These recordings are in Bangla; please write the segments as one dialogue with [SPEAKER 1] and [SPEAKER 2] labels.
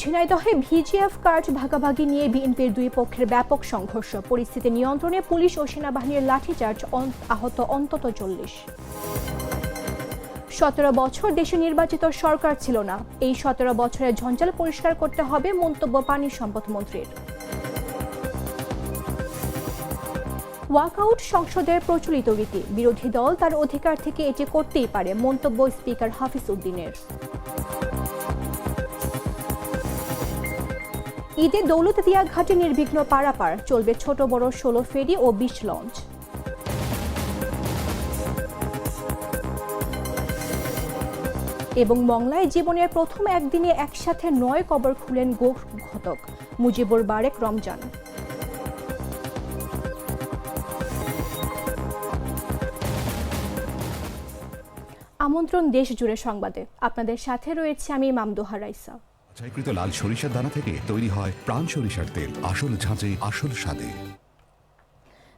[SPEAKER 1] ঝিনাইদহে ভিজিএফ কার্ড ভাগাভাগি নিয়ে বিএনপির দুই পক্ষের ব্যাপক সংঘর্ষ। পরিস্থিতি নিয়ন্ত্রণে পুলিশ ও সেনাবাহিনীর লাঠিচার্জ, আহত অন্তত ৪০। ১৭ বছর দেশে নির্বাচিত সরকার ছিল না, এই ১৭ বছরের ঝঞ্ঝাল পরিষ্কার করতে হবে, মন্তব্য পানি সম্পদ মন্ত্রীর। ওয়াকআউট সংসদের প্রচলিত রীতি, বিরোধী দল তার অধিকার থেকে এটি করতেই পারে, মন্তব্য স্পিকার হাফিজ উদ্দিনের। ঈদে দৌলতদিয়া ঘাটে নির্বিঘ্ন পারাপার, চলবে ছোট বড় ১৬ ফেরি ও ২০ লঞ্চ। এবং মংলায় জীবনের প্রথম একদিনে একসাথে ৯ কবর খুলেন ঘটক মুজিবুর বারেক রমজান। আমন্ত্রণ দেশ জুড়ে সংবাদে, আপনাদের সাথে রয়েছে আমি মামদোহা রাইসা।
[SPEAKER 2] বাছাইকৃত লাল সরিষার দানা থেকে তৈরি হয় প্রাণ সরিষার তেল, আসল ঝাঁঝে আসল স্বাদে।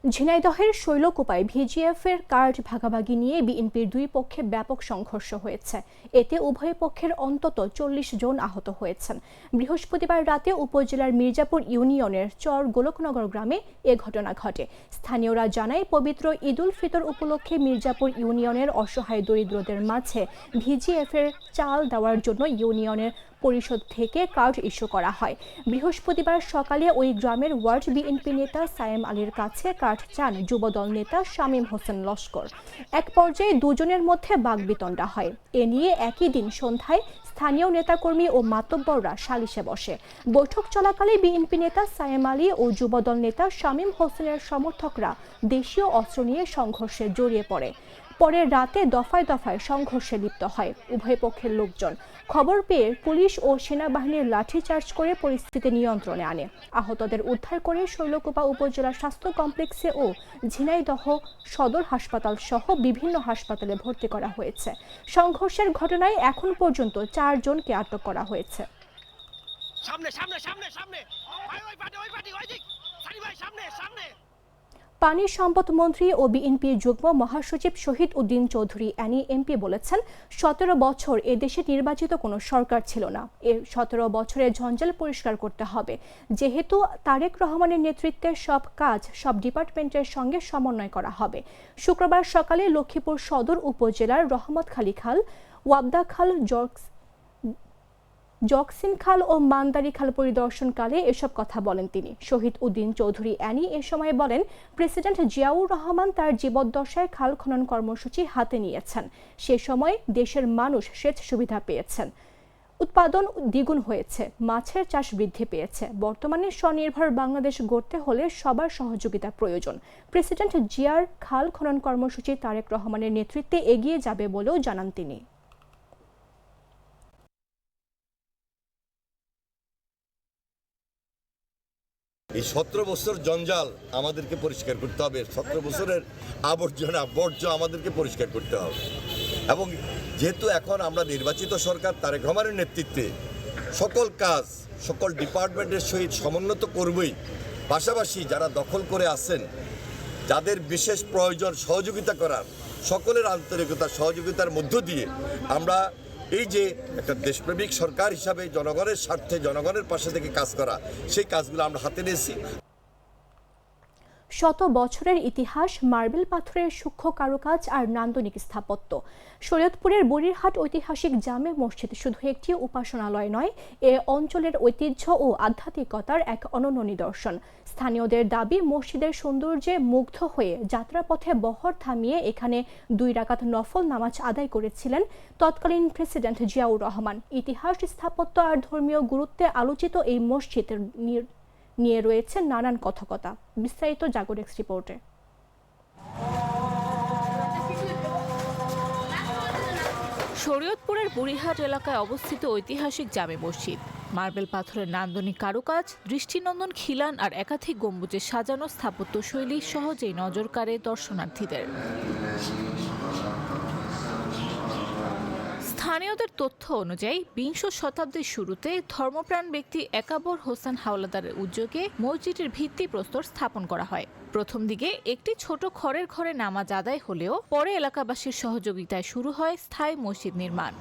[SPEAKER 1] ঝিনাইদহের শৈলকুপায় ভিজিএফ এর কার্ড ভাগাভাগি নিয়ে বিএনপির দুই পক্ষে ব্যাপক সংঘর্ষ হয়েছে। এতে উভয় পক্ষের অন্তত ৪০ জন আহত হয়েছেন। বৃহস্পতিবার রাতে উপজেলার মির্জাপুর ইউনিয়নের চর গোলকনগর গ্রামে এ ঘটনা ঘটে। স্থানীয়রা জানায়, পবিত্র ঈদুল ফিতর উপলক্ষে মির্জাপুর ইউনিয়নের অসহায় দরিদ্রদের মাঝে ভিজিএফ এর চাল দেওয়ার জন্য ইউনিয়নের পরিষদ থেকে কার্ড ইস্যু করা হয়। বৃহস্পতিবার সকালে ওই গ্রামের ওয়ার্ড বিএনপি নেতা সায়েম আলীর কাছে কার্ড চান যুবদল নেতা শামীম হোসেন লস্কর। এক পর্যায়ে দুজনের মধ্যে বাগবিতণ্ডা হয়। এ নিয়ে একই দিন সন্ধ্যায় স্থানীয় নেতাকর্মী ও মাতব্বররা সালিশে বসে। বৈঠক চলাকালে বিএনপি নেতা সায়েম আলী ও যুবদল নেতা শামীম হোসেনের সমর্থকরা দেশীয় অস্ত্র নিয়ে সংঘর্ষে জড়িয়ে পড়ে। পরে রাতে দফায় দফায় সংঘর্ষে লিপ্ত হয় উভয় পক্ষের লোকজন। খবর পেয়ে পুলিশ ও সেনাবাহিনীর লাঠিচার্জ করে পরিস্থিতি নিয়ন্ত্রণে আনে। আহতদের উদ্ধার করে শৈলকুপা উপজেলা স্বাস্থ্য কমপ্লেক্সে ও ঝিনাইদহ সদর হাসপাতাল সহ বিভিন্ন হাসপাতালে ভর্তি করা হয়েছে। সংঘর্ষের ঘটনায় এখন পর্যন্ত ৪ জনকে আটক করা হয়েছে। পানি সম্পদ মন্ত্রী ও বিএনপির যুগ্ম মহাসচিব শহীদ উদ্দিন চৌধুরী অ্যানি এমপি বলেছেন, ১৭ বছর এদেশে নির্বাচিত কোনো সরকার ছিল না, এর ১৭ বছরের ঝঞ্ঝাল পরিষ্কার করতে হবে। যেহেতু তারেক রহমানের নেতৃত্বে সব কাজ সব ডিপার্টমেন্টের সঙ্গে সমন্বয় করা হবে। শুক্রবার সকালে লক্ষ্মীপুর সদর উপজেলার রহমতখালী খাল, ওয়াবদা খাল, জকসিন খাল ও মান্দারি খাল পরিদর্শনকালে এসব কথা বলেন তিনি। শহীদ উদ্দিন চৌধুরী অ্যানি এ সময় বলেন, প্রেসিডেন্ট জিয়াউর রহমান তার জীবদ্দশায় খাল খনন কর্মসূচি হাতে নিয়েছেন। সে সময় দেশের মানুষ সেচ সুবিধা পেয়েছেন, উৎপাদন দ্বিগুণ হয়েছে, মাছের চাষ বৃদ্ধি পেয়েছে। বর্তমানে স্বনির্ভর বাংলাদেশ গড়তে হলে সবার সহযোগিতা প্রয়োজন। প্রেসিডেন্ট জিয়ার খাল খনন কর্মসূচি তারেক রহমানের নেতৃত্বে এগিয়ে যাবে বলেও জানান তিনি।
[SPEAKER 3] এই ১৭ বছর জঞ্জাল আমাদেরকে পরিষ্কার করতে হবে। ১৭ বছরের আবর্জনা বর্জ্য আমাদেরকে পরিষ্কার করতে হবে। এবং যেহেতু এখন আমরা নির্বাচিত সরকার তারেক রহমানের নেতৃত্বে সকল কাজ সকল ডিপার্টমেন্টের সহিত সমন্বিত করবই। পাশাপাশি যারা দখল করে আছেন, যাদের বিশেষ প্রয়োজন সহযোগিতা করার, সকলের আন্তরিকতা সহযোগিতার মধ্য দিয়ে আমরা এই যে একটা দেশপ্রেমিক সরকার হিসাবে জনগণের স্বার্থে জনগণের পাশে থেকে কাজ করা, সেই কাজগুলো আমরা হাতে নিয়েছি।
[SPEAKER 1] শত বছরের ইতিহাস, মার্বেল পাথরের সূক্ষ্ম কারুকাজ আর নান্দনিক স্থাপত্য। শরীয়তপুরের বুড়িরহাট ঐতিহাসিক জামে মসজিদ শুধু একটি উপাসনালয় নয়, এ অঞ্চলের ঐতিহ্য ও আধ্যাত্মিকতার এক অনন্য নিদর্শন। স্থানীয়দের দাবি, মসজিদের সৌন্দর্যে মুগ্ধ হয়ে যাত্রাপথে বহর থামিয়ে এখানে ২ রাকাত নফল নামাজ আদায় করেছিলেন তৎকালীন প্রেসিডেন্ট জিয়াউর রহমান। ইতিহাস, স্থাপত্য আর ধর্মীয় গুরুত্বে আলোচিত এই মসজিদ নিয়ে রয়েছে নানান কথকতা। বিস্তারিত জাগরেক্স রিপোর্টে।
[SPEAKER 4] শরীয়তপুরের বুড়িরহাট এলাকায় অবস্থিত ঐতিহাসিক জামে মসজিদ। মার্বেল পাথরের নান্দনিক কারুকাজ, দৃষ্টিনন্দন খিলান আর একাধিক গম্বুজে সাজানো স্থাপত্য শৈলী সহজেই নজর কাড়ে দর্শনার্থীদের। স্থানীয়দের তথ্য অনুযায়ী ২০ শতাব্দীর শুরুতে ধর্মপ্রাণ ব্যক্তি একাবর হোসেন হাওলাদারের উদ্যোগে মসজিদের ভিত্তিপ্রস্তর স্থাপন করা হয়। প্রথম দিকে একটি ছোট খড়ের ঘরে নামাজ আদায় হলেও পরে এলাকাবাসীর সহযোগিতায় শুরু হয় স্থায়ী মসজিদ নির্মাণ।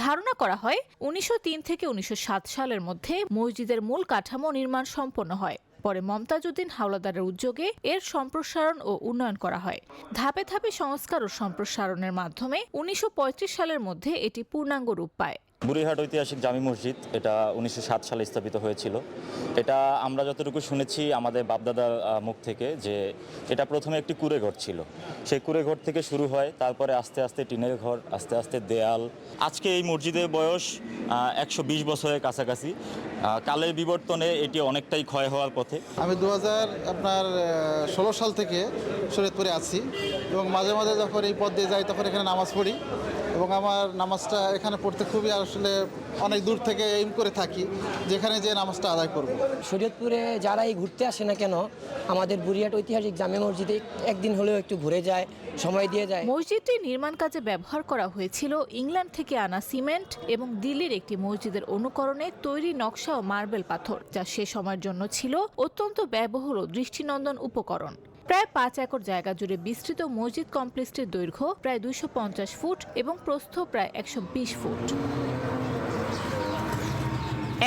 [SPEAKER 4] ধারণা করা হয় 1903 থেকে 1907 সালের মধ্যে মসজিদের মূল কাঠামো নির্মাণ সম্পন্ন হয়। পরে মমতাজ উদ্দিন হাওলাদারের উদ্যোগে এর সম্প্রসারণ ও উন্নয়ন করা হয়। ধাপে ধাপে সংস্কার ও সম্প্রসারণের মাধ্যমে 1935 সালের মধ্যে এটি পূর্ণাঙ্গ রূপ পায়।
[SPEAKER 5] বুড়িরহাট ঐতিহাসিক জামি মসজিদ এটা 1907 সালে স্থাপিত হয়েছিল। এটা আমরা যতটুকু শুনেছি আমাদের বাপদাদার মুখ থেকে যে এটা প্রথমে একটি কুঁড়েঘর ছিল। সেই কুঁড়েঘর থেকে শুরু হয়, তারপরে আস্তে আস্তে টিনের ঘর, আস্তে আস্তে দেয়াল। আজকে এই মসজিদের বয়স 120 বছরের কাছাকাছি। কালের বিবর্তনে এটি অনেকটাই ক্ষয় হওয়ার পথে।
[SPEAKER 6] আমি 2016 সাল থেকে শরীয়তপুরে আছি এবং মাঝে মাঝে যখন এই পথ দিয়ে যাই তখন এখানে নামাজ পড়ি এবং আমার নামাজটা এখানে পড়তে খুবই আসলে অনেক দূর থেকে এইম করে থাকি যেখানে যে নামাজটা আদায় করব।
[SPEAKER 7] শরীয়তপুরে যারাই ঘুরতে আসে না কেন আমাদের বুড়িরহাট ঐতিহাসিক জামে মসজিদে একদিন হলেও একটু ঘুরে যায়, সময় দিয়ে যায়।
[SPEAKER 4] মসজিদটি নির্মাণ কাজে ব্যবহার করা হয়েছিল ইংল্যান্ড থেকে আনা সিমেন্ট এবং দিল্লির একটি মসজিদের অনুকরণে তৈরি নকশা ও মার্বেল পাথর, যা সে সময়ের জন্য ছিল অত্যন্ত ব্যয়বহুল ও দৃষ্টিনন্দন উপকরণ। প্রায় 5 একর জায়গা জুড়ে বিস্তৃত মসজিদ কমপ্লেক্সটির দৈর্ঘ্য প্রায় 250 ফুট এবং প্রস্থ প্রায় 120 ফুট।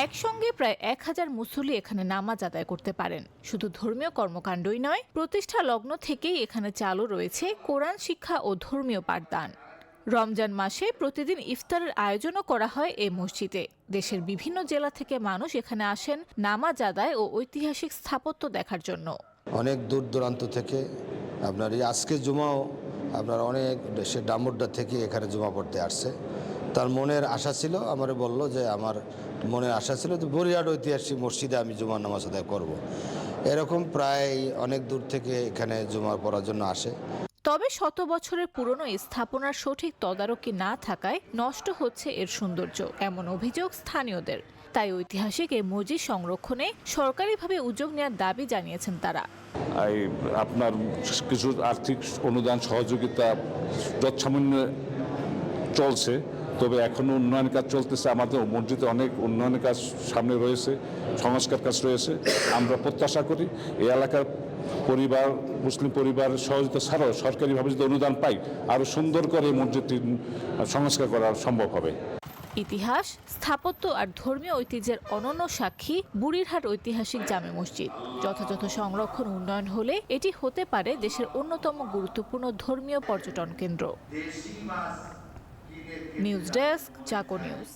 [SPEAKER 4] একসঙ্গে প্রায় 1000 মুসল্লি এখানে নামাজ আদায় করতে পারেন। শুধু ধর্মীয় কর্মকাণ্ডই নয়, প্রতিষ্ঠা লগ্ন থেকেই এখানে চালু রয়েছে কোরআন শিক্ষা ও ধর্মীয় পাঠদান। রমজান মাসে প্রতিদিন ইফতারের আয়োজনও করা হয় এই মসজিদে। দেশের বিভিন্ন জেলা থেকে মানুষ এখানে আসেন নামাজ আদায় ও ঐতিহাসিক স্থাপত্য দেখার জন্য।
[SPEAKER 8] অনেক দূর দূরান্ত থেকে আপনার এই আজকে জুমাও আপনার অনেক দেশের ডামুড্ডা থেকে এখানে জুমা পড়তে আসছে। তার মনের আশা ছিল, আমারে বলল যে আমার মনের আশা ছিল যে বুড়িরহাট ঐতিহাসিক মসজিদে আমি জুমার নামাজ আদায় করব। এরকম প্রায় অনেক দূর থেকে এখানে জুমা পড়ার জন্য আসে।
[SPEAKER 4] তবে শত বছরের পুরনো এই স্থাপনার সঠিক তদারকি না থাকায় নষ্ট হচ্ছে এর সৌন্দর্য, এমন অভিযোগ স্থানীয়দের। তাই ঐতিহাসিক এই মসজিদ সংরক্ষণে সরকারিভাবে উদ্যোগ নেওয়ার দাবি জানিয়েছেন তারা।
[SPEAKER 9] আপনার কিছু আর্থিক অনুদান সহযোগিতা যৎসামান্য চলছে, তবে এখনো উন্নয়ন কাজ চলতেছে। আমাদের মসজিদে অনেক উন্নয়নের কাজ সামনে রয়েছে, সংস্কার কাজ রয়েছে। আমরা প্রত্যাশা করি এই এলাকার পরিবার, মুসলিম পরিবার সহযোগিতা ছাড়াও সরকারিভাবে যদি অনুদান পাই আরও সুন্দর করে এই মসজিদটি সংস্কার করা সম্ভব হবে।
[SPEAKER 4] ইতিহাস, স্থাপত্য আর ধর্মীয় ঐতিহ্যের অনন্য সাক্ষী বুড়িরহাট ঐতিহাসিক জামে মসজিদ। যথাযথ সংরক্ষণ উন্নয়ন হলে এটি হতে পারে দেশের অন্যতম গুরুত্বপূর্ণ ধর্মীয় পর্যটন কেন্দ্র। News desk, চাকো news.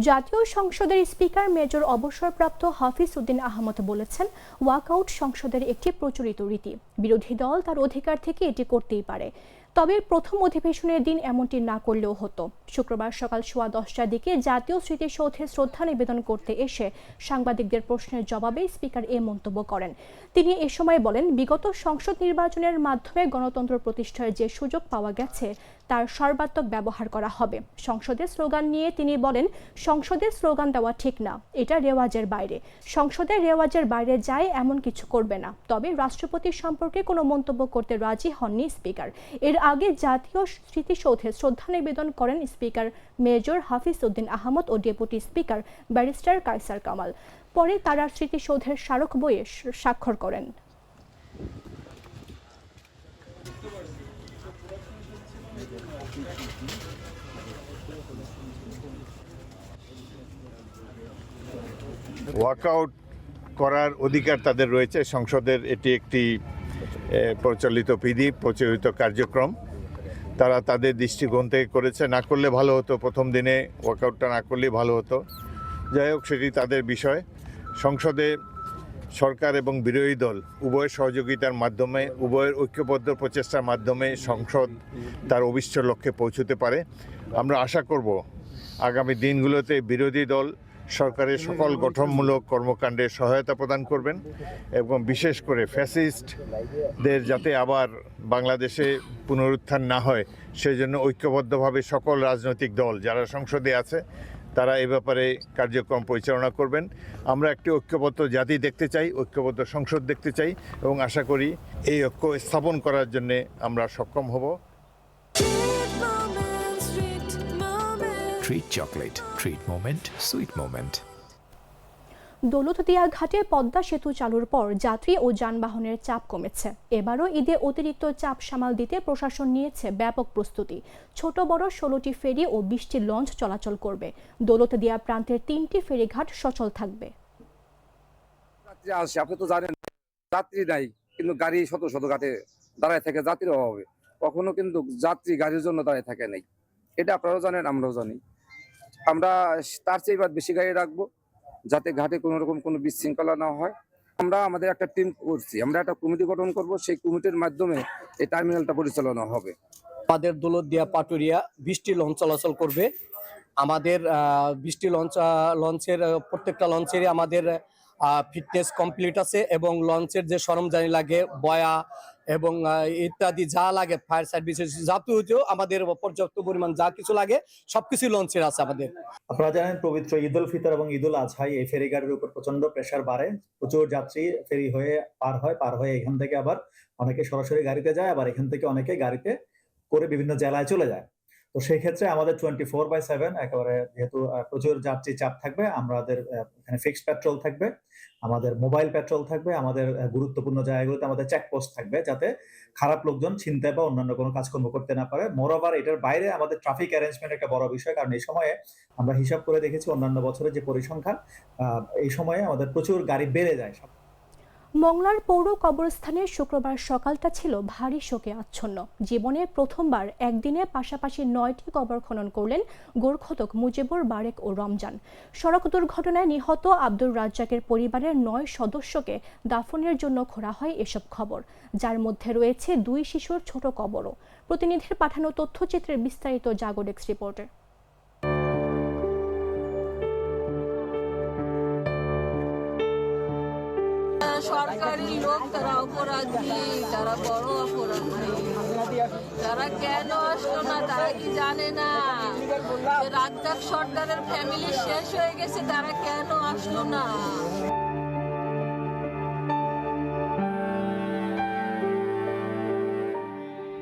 [SPEAKER 1] জাতীয় সংসদের স্পিকার মেজর অবসরপ্রাপ্ত হাফিজ উদ্দিন আহমদ বলেছেন, ওয়াকআউট সংসদের একটি প্রচলিত রীতি। বিরোধী দল তার অধিকার থেকে এটি করতেই পারে, তবে প্রথম অধিবেশনের দিন এমনটি না করলেও হতো। শুক্রবার সকাল 10:15টার দিকে জাতীয় স্মৃতিসৌধে শ্রদ্ধা নিবেদন করতে এসে সাংবাদিকদের প্রশ্নের জবাবে স্পিকার এ মন্তব্য করেন। তিনি এ সময় বলেন, বিগত সংসদ নির্বাচনের মাধ্যমে গণতন্ত্র প্রতিষ্ঠার যে সুযোগ পাওয়া গেছে তার সর্বাত্মক ব্যবহার করা হবে। সংসদে স্লোগান নিয়ে তিনি বলেন, সংসদে স্লোগান দেওয়া ঠিক না, এটা রেওয়াজের বাইরে। সংসদের রেওয়াজের বাইরে যায় এমন কিছু করবে না। তবে রাষ্ট্রপতি সম্পর্কে কোনো মন্তব্য করতে রাজি হননি স্পিকার। এর আগে জাতীয় স্মৃতিসৌধে শ্রদ্ধা নিবেদন করেন স্পিকার মেজর হাফিজ উদ্দিন আহমদ ও deputy speaker barrister Kaiser Kamal. পরে তারা স্মৃতিসৌধের স্মারক বইয়ে স্বাক্ষর করেন।
[SPEAKER 10] ওয়াকআউট করার অধিকার তাদের রয়েছে। সংসদের এটি একটি প্রচলিত বিধি, প্রচলিত কার্যক্রম। তারা তাদের দৃষ্টিকোণ থেকে করেছে। না করলে ভালো হতো, প্রথম দিনে ওয়াকআউটটা না করলেই ভালো হতো। যাই হোক, সেটি তাদের বিষয়। সংসদে সরকার এবং বিরোধী দল উভয়ের সহযোগিতার মাধ্যমে, উভয়ের ঐক্যবদ্ধ প্রচেষ্টার মাধ্যমে সংসদ তার অভিষ্ট লক্ষ্যে পৌঁছতে পারে। আমরা আশা করব আগামী দিনগুলোতে বিরোধী দল সরকারের সকল গঠনমূলক কর্মকাণ্ডে সহায়তা প্রদান করবেন এবং বিশেষ করে ফ্যাসিস্টদের যাতে আবার বাংলাদেশে পুনরুত্থান না হয় সেজন্য ঐক্যবদ্ধভাবে সকল রাজনৈতিক দল যারা সংসদে আছে তারা এ ব্যাপারে কার্যক্রম পরিচালনা করবেন। আমরা একটি ঐক্যবদ্ধ জাতি দেখতে চাই, ঐক্যবদ্ধ সংসদ দেখতে চাই এবং আশা করি এই ঐক্য স্থাপন করার জন্য আমরা সক্ষম হব।
[SPEAKER 11] Treat chocolate. Treat moment. Sweet moment.
[SPEAKER 1] Daulatdia ঘাটে পদ্মা সেতু চালুর পর যাত্রী ও যানবাহনের চাপ কমেছে। এবারও ঈদে অতিরিক্ত চাপ সামাল দিতে প্রশাসন নিয়েছে ব্যাপক প্রস্তুতি। ছোট বড় 16টি ফেরি ও 20টি লঞ্চ চলাচল করবে। দৌলতদিয়া প্রান্তের 3টি ফেরিঘাট সচল থাকবে।
[SPEAKER 11] আপনি তো জানেন যাত্রী নাই, কিন্তু গাড়ি শত শত ঘাটে দাঁড়ায় থাকে যাত্রীর অভাবে, কখনো কিন্তু যাত্রী গাড়ির জন্য দাঁড়ায় থাকে নাই। এটা আপনারাও জানেন, আমরাও জানি। আমরা তার চেয়ে এবার বেশি গাড়ি রাখবো, যাতে ঘাটে কোনো রকম কোনো বিশৃঙ্খলা না হয়। আমরা আমাদের একটা টিম করছি, আমরা একটা কমিটি গঠন করব, সেই কমিটির মাধ্যমে এই টার্মিনালটা পরিচালনা হবে।
[SPEAKER 12] আমাদের দৌলতদিয়া পাটুরিয়া 20টি লঞ্চ চলাচল করবে। আমাদের 20টি লঞ্চের প্রত্যেকটা লঞ্চেরই আমাদের ফিটনেস কমপ্লিট আছে, এবং লঞ্চের যে সরঞ্জাম লাগে, বয়া এবং ইত্যাদি যা লাগে, ফায়ার সার্ভিসেস যাবতীয় আমাদের পর্যাপ্ত পরিমাণ যা কিছু লাগে সবকিছু লঞ্চের আছে আমাদের।
[SPEAKER 13] আপনারা জানেন পবিত্র ঈদ উল ফিতর এবং ঈদ উল আজহায় এই ফেরিঘাটের উপর প্রচন্ড প্রেসার বাড়ে। প্রচুর যাত্রী ফেরি হয়ে পার হয়ে এখান থেকে আবার অনেকে সরাসরি গাড়িতে যায়, আবার এখান থেকে অনেকে গাড়িতে করে বিভিন্ন জেলায় চলে যায়। তো সেই ক্ষেত্রে আমাদের 24/7 একেবারে যেহেতু প্রচুর যাত্রী চাপ থাকবে, আমাদের এখানে ফিক্সড পেট্রোল থাকবে, আমাদের মোবাইল পেট্রোল থাকবে, আমাদের গুরুত্বপূর্ণ জায়গাগুলোতে আমাদের চেকপোস্ট থাকবে, যাতে খারাপ লোকজন ছিনতাই বা অন্যান্য কোনো কাজকর্ম করতে না পারে। মোরওভার এটার বাইরে আমাদের ট্রাফিক অ্যারেঞ্জমেন্ট একটা বড় বিষয়, কারণ এই সময়ে আমরা হিসাব করে দেখেছি অন্যান্য বছরের যে পরিসংখ্যান, এই সময়ে আমাদের প্রচুর গাড়ি বেড়ে যায়।
[SPEAKER 1] মংলার পৌর কবরস্থানে শুক্রবার সকালটা ছিল ভারী শোকে আচ্ছন্ন। জীবনে প্রথমবার একদিনে পাশাপাশি 9টি কবর খনন করলেন গোরখতক মুজিবুর, বারেক ও রমজান। সড়ক দুর্ঘটনায় নিহত আব্দুর রাজ্জাকের পরিবারের 9 সদস্যকে দাফনের জন্য খোঁড়া হয় এসব খবর, যার মধ্যে রয়েছে 2 শিশুর ছোট কবরও। প্রতিনিধির পাঠানো তথ্যচিত্রের বিস্তারিত জাগো ডেস্ক রিপোর্টে।
[SPEAKER 14] সরকারি লোক তারা অপরাধী, তারা বড় অপরাধী। তারা কেন আসলো না? তারা কি জানে না যে রাজ্জাক সর্দারের ফ্যামিলি শেষ হয়ে গেছে? তারা কেন আসলো না?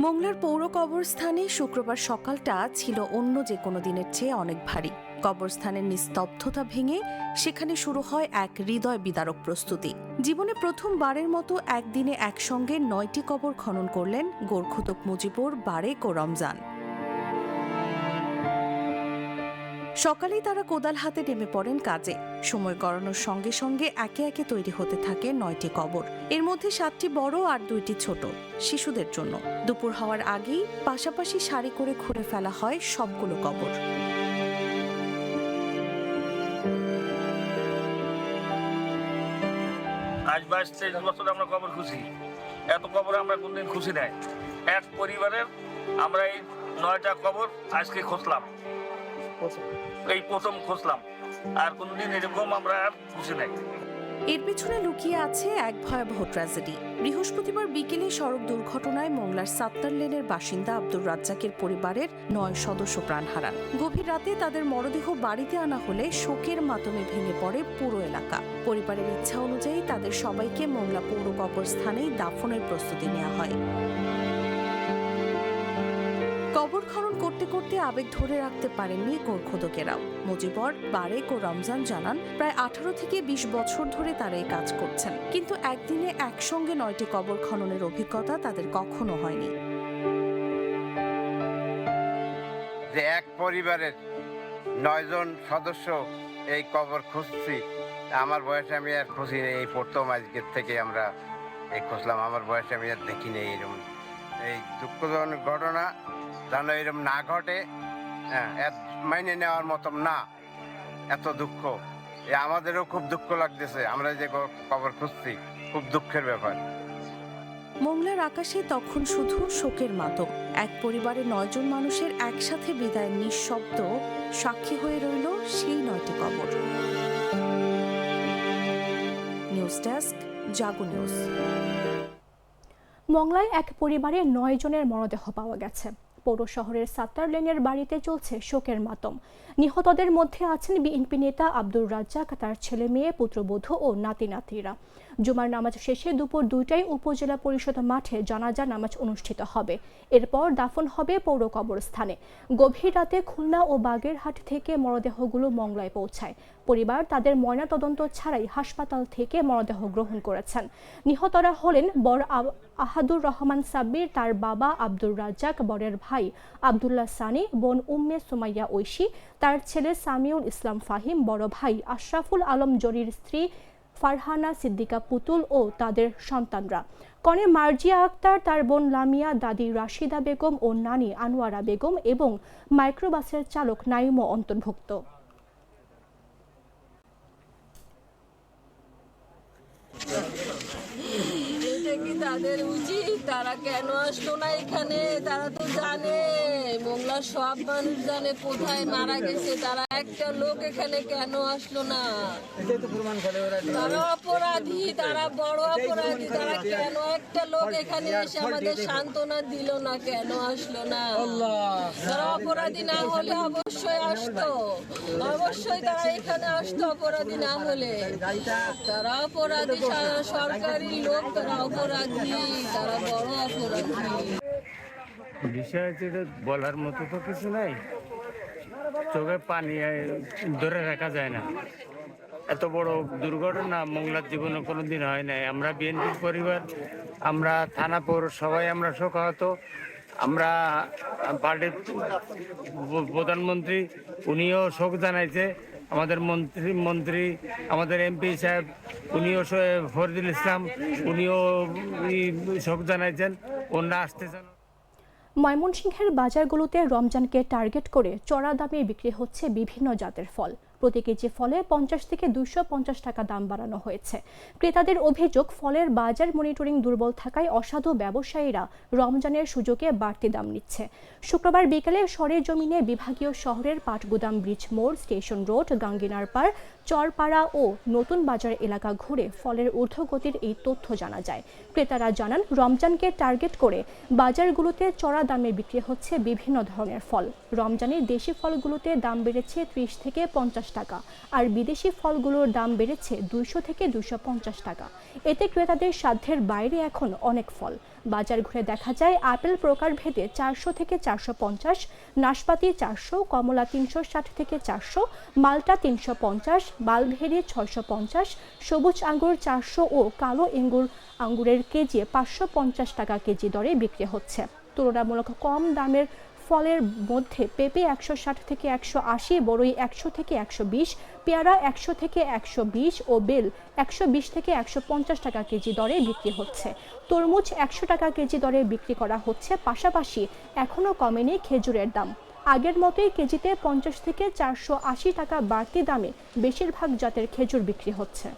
[SPEAKER 15] মংলার পৌর কবরস্থানে শুক্রবার সকালটা ছিল অন্য যে কোনো দিনের চেয়ে অনেক ভারী। কবরস্থানের নিস্তব্ধতা ভেঙে সেখানে শুরু হয় এক হৃদয় বিদারক প্রস্তুতি। জীবনে প্রথমবারের মতো একদিনে একসঙ্গে 9টি কবর খনন করলেন গোরখতক মুজিবুর, বারেক ও রমজান। সকালেই তারা কোদাল হাতে নেমে পড়েন কাজে। সময় গড়ানোর সঙ্গে সঙ্গে একে একে তৈরি হতে থাকে 9টি কবর। এর মধ্যে 7টি বড় আর 2টি ছোট, শিশুদের জন্য। দুপুর হওয়ার আগেই পাশাপাশি সারি করে খুঁড়ে ফেলা হয় সবগুলো কবর।
[SPEAKER 16] আজ 22-23 বছর আমরা কবর খুঁজি, এত কবর আমরা কোনদিন খুঁজি নাই। এক পরিবারের আমরা এই 9টা কবর আজকে খুঁজলাম, এই প্রথম খুঁজলাম, আর কোনদিন এরকম আমরা আর খুঁজি নাই।
[SPEAKER 15] এর পেছনে লুকিয়ে আছে এক ভয়াবহ ট্র্যাজেডি। বৃহস্পতিবার বিকেলে সড়ক দুর্ঘটনায় মংলার ৭ লেনের বাসিন্দা আব্দুর রাজ্জাকের পরিবারের 9 সদস্য প্রাণ হারান। গভীর রাতে তাদের মরদেহ বাড়িতে আনা হলে শোকের মাতমে ভেঙে পড়ে পুরো এলাকা। পরিবারের ইচ্ছা অনুযায়ী তাদের সবাইকে মংলা পৌর কবরস্থানেই দাফনের প্রস্তুতি নেওয়া হয়। কবর খনন করতে করতে আবেগ ধরে রাখতে পারেননি গোরখতকেরাও। মুজিবর, বারেক ও রমজান জানান, প্রায় 18 থেকে 20 বছর ধরে তারা এই কাজ করছেন, কিন্তু একদিনে একসঙ্গে 9টি কবর খননের অভিজ্ঞতা তাদের কখনো হয়নি।
[SPEAKER 17] যে এক পরিবারের 9 জন সদস্য এই কবর খুঁজছি, আমার বয়সে আমি আর খুঁজি নেই। এই প্রথম আজকের থেকে আমরা এই খুঁজলাম, আমার বয়সে আমি আর দেখি নেই এরকম এই দুঃখজনক ঘটনা। যেন এরকম না ঘটে, মাইনে নেওয়ার মতন না, এত দুঃখ। আমাদেরও খুব দুঃখ লাগতেছে, আমরা যে কবর খুঁজছি, খুব দুঃখের ব্যাপার।
[SPEAKER 15] মংলার আকাশে তখন শুধু শোকের মাতম। এক পরিবারের 9 জন মানুষের একসাথে বিদায়ের নিঃশব্দ সাক্ষী হয়ে রইল সেই 9টি কবর। নিউজ ডেস্ক, জাগো নিউজ।
[SPEAKER 1] মংলায় এক পরিবারে 9 জনের মরদেহ পাওয়া গেছে। পৌর শহরের 7 লেনের বাড়িতে চলছে শোকের মাতম। নিহতদের মধ্যে আছেন বিএনপি নেতা আব্দুর রাজ্জাক, তার ছেলে মেয়ে, পুত্রবধূ ও নাতি নাতনিরা। জুমার নামাজ শেষে দুপুর 2টায় উপজেলা পরিষদ মাঠে জানাজা নামাজ অনুষ্ঠিত হবে। এরপর দাফন হবে পৌর কবরস্থানে। গভীর রাতে খুলনা ও বাগেরহাট থেকে মরদেহগুলো মংলায় পৌঁছায়। পরিবার তাদের ময়নাতদন্ত ছাড়াই হাসপাতাল থেকে মরদেহ গ্রহণ করেছেন। নিহতরা হলেন বর আহাদুর রহমান সাব্বির, তার বাবা আব্দুর রাজ্জাক, বরের ভাই আব্দুল্লাহ সানি, বোন উম্মে সুমাইয়া ঐশী, তার ছেলে সামিউল ইসলাম ফাহিম, বড় ভাই আশরাফুল আলম জরির স্ত্রী ফারহানা সিদ্দিকা পুতুল ও তাদের সন্তানরা। কনে মার্জিয়া আক্তার, তার বোন লামিয়া, দাদি রাশিদা বেগম ও নানি আনোয়ারা বেগম এবং মাইক্রোবাসের চালক নাইমও অন্তর্ভুক্ত।
[SPEAKER 14] এটা কি তাদের উচিত? তারা কেন আসলো না এখানে? তারা তো জানে, মোংলার সব মানুষ জানে কোথায় মারা গেছে। তারা একটা লোক এখানে কেন আসলো না? তারা অপরাধী, তারা বড় অপরাধী। তারা কেন একটা লোক এখানে এসে আমাদের সান্ত্বনা দিল না? কেন আসলো না? তারা অপরাধী না হলে অবশ্যই আসতো, অবশ্যই তারা এখানে আসতো অপরাধী না হলে। তারা অপরাধী, সরকারি লোক, তারা অপরাধী, তারা বড় অপরাধী।
[SPEAKER 18] বিষয় হচ্ছে বলার মতো তো কিছু নাই, চোখে পানি ধরে রাখা যায় না। এত বড় দুর্ঘটনা মোংলার জীবনে কোনোদিন হয় নাই। আমরা বিএনপির পরিবার, আমরা থানা পৌর সবাই আমরা শোকাহত। আমরা পার্টির প্রধানমন্ত্রী উনিও শোক জানাইছে, আমাদের মন্ত্রী আমাদের এমপি সাহেব উনিও, ফরিদুল ইসলাম উনিও শোক জানাইছেন, ওনারা আসতেছেন।
[SPEAKER 1] ময়মনসিংহের বাজারগুলোতে রমজানকে টার্গেট করে চড়া দামে বিক্রি হচ্ছে বিভিন্ন জাতের ফল। প্রতি কেজি ফলে 50 থেকে 250 টাকা দাম বাড়ানো হয়েছে। ক্রেতাদের অভিযোগ, ফলের বাজার মনিটরিং দুর্বল থাকায় অসাধু ব্যবসায়ীরা রমজানের সুযোগে বাড়তি দাম নিচ্ছে। শুক্রবার বিকেলে সরেজমিনে বিভাগীয় শহরের পাটগুদাম ব্রিজ মোড়, স্টেশন রোড, গাঙ্গিনার পাড়, চরপাড়া ও নতুন বাজার এলাকা ঘুরে ফলের ঊর্ধ্বগতির এই তথ্য জানা যায়। ক্রেতারা জানান, রমজানকে টার্গেট করে বাজারগুলোতে চড়া দামে বিক্রি হচ্ছে বিভিন্ন ধরনের ফল। রমজানে দেশি ফলগুলোতে দাম বেড়েছে 30 থেকে 50 টাকা, আর বিদেশি ফলগুলোর দাম বেড়েছে 200 থেকে 250 টাকা। এতে ক্রেতাদের সাধ্যের বাইরে এখন অনেক ফল। বাজার ঘুরে দেখা যায়, আপেল প্রকারভেদে 400 থেকে 450, নাশপাতি 400, কমলা 360 থেকে 400, মালটা 350, মালভেরি 650, সবুজ আঙ্গুর 400 ও কালো আঙ্গুরের কেজি 550 টাকা কেজি দরে বিক্রি হচ্ছে। তুলনামূলক কম দামের ফলের মধ্যে পেঁপে 160 থেকে 180, বড়ই 100 থেকে 120, পেয়ারা 100 থেকে 120 ও বেল 120 থেকে 150 টাকা কেজি দরে বিক্রি হচ্ছে। তরমুজ 100 টাকা কেজি দরে বিক্রি করা হচ্ছে। পাশাপাশি এখনও কমেনি খেজুরের দাম। আগের মতোই কেজিতে 50 থেকে 480 টাকা বাড়তি দামে বেশিরভাগ জাতের খেজুর বিক্রি হচ্ছে।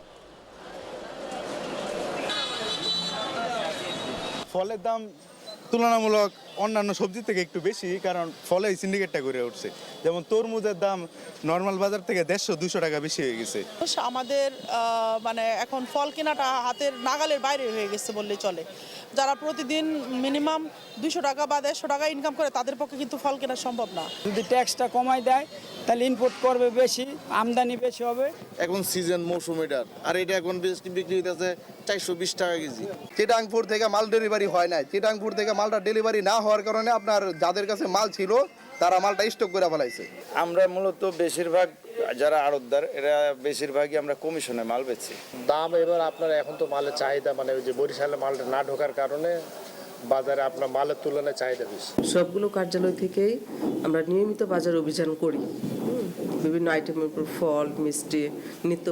[SPEAKER 19] ফলের দাম তুলনামূলক অন্যান্য সবজি থেকে একটু বেশি, কারণ ফলে এই সিন্ডিকেটটা গড়ে উঠছে। যেমন তরমুজের দাম নর্মাল বাজার থেকে 150-200 টাকা বেশি হয়ে গেছে।
[SPEAKER 20] আমাদের মানে এখন ফল কেনাটা হাতের নাগালের বাইরে হয়ে গেছে বললেই চলে। যারা প্রতিদিন মিনিমাম 200 টাকা বা 150 টাকা ইনকাম করে, তাদের পক্ষে কিন্তু ফল কেনা সম্ভব না।
[SPEAKER 21] যদি ট্যাক্সটা কমাই দেয় তাহলে ইনপুট করবে বেশি, আমদানি বেশি হবে।
[SPEAKER 19] এখন সিজন মৌসুম এটার, আর এটা এখন বিক্রি হইতেছে 420 টাকা কেজি। চিটাংপুর থেকে মাল ডেলিভারি হয় নাই। চিটাংপুর থেকে মালটা ডেলিভারি না হওয়ার কারণে আপনার যাদের কাছে মাল ছিল তারা মালটা স্টক করে ফেলাইছে।
[SPEAKER 22] আমরা মূলত বেশিরভাগ যারা আড়তদার, এরা বেশিরভাগই আমরা কমিশনে মাল বেচছি।
[SPEAKER 23] দাম এবার আপনার এখন তো মালের চাহিদা, মানে ওই যে বরিশালে মালটা না ঢোকার কারণে বাজারে আপনার মালের তুলনায় চাহিদা বেশি।
[SPEAKER 24] সবগুলো কার্যালয় থেকেই আমরা নিয়মিত বাজার অভিযান করি। বিভিন্ন আইটেমের উপর ফল, মিষ্টি, নিত্য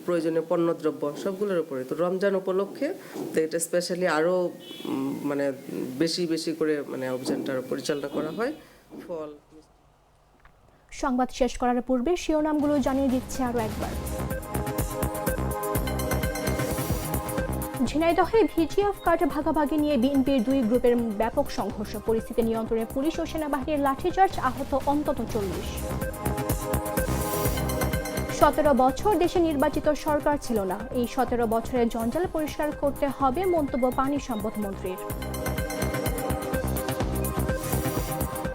[SPEAKER 24] প্রয়োজনীয় পণ্যদ্রব্য সবগুলোর উপরে। তো রমজান উপলক্ষে তো এটা স্পেশালি আরও মানে বেশি বেশি করে মানে অভিযানটা পরিচালনা করা হয়। ফল।
[SPEAKER 1] সংবাদ শেষ করার পূর্বে শিরোনামগুলো জানিয়ে দিচ্ছে আরও একবার। ঝিনাইদহে ভিজিএফ কার্ড ভাগাভাগি নিয়ে বিএনপির দুই গ্রুপের ব্যাপক সংঘর্ষ। পরিস্থিতি নিয়ন্ত্রণে পুলিশ ও সেনাবাহিনীর লাঠিচার্জ, আহত অন্তত 40। 17 বছর দেশে নির্বাচিত সরকার ছিল না, এই 17 বছরের জঞ্জাল পরিষ্কার করতে হবে, মন্তব্য পানি সম্পদ মন্ত্রীর।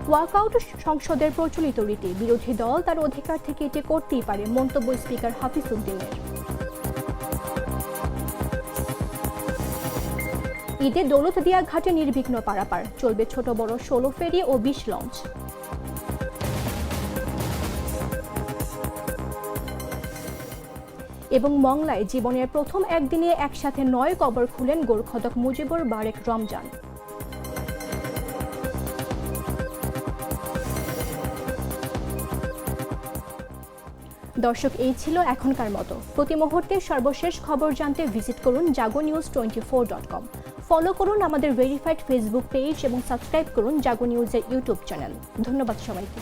[SPEAKER 1] ওয়াকআউট সংসদের প্রচলিত রীতি, বিরোধী দল তার অধিকার থেকে এটি করতেই পারে, মন্তব্য স্পিকার হাফিজ উদ্দিনের। ঈদে দৌলতদিয়া ঘাটে নির্বিঘ্ন পারাপার, চলবে ছোট বড় 16 ফেরি ও 20 লঞ্চ। এবং মংলায় জীবনের প্রথম একদিনে একসাথে 9 কবর খুলেন গোরখদক মুজিবুর বারেক রমজান। দর্শক, এই ছিল এখনকার মতো। প্রতি মুহূর্তে সর্বশেষ খবর জানতে ভিজিট করুন jagonews24.com। ফলো করুন আমাদের ভেরিফাইড ফেসবুক পেজ এবং সাবস্ক্রাইব করুন জাগো নিউজের ইউটিউব চ্যানেল। ধন্যবাদ সবাইকে।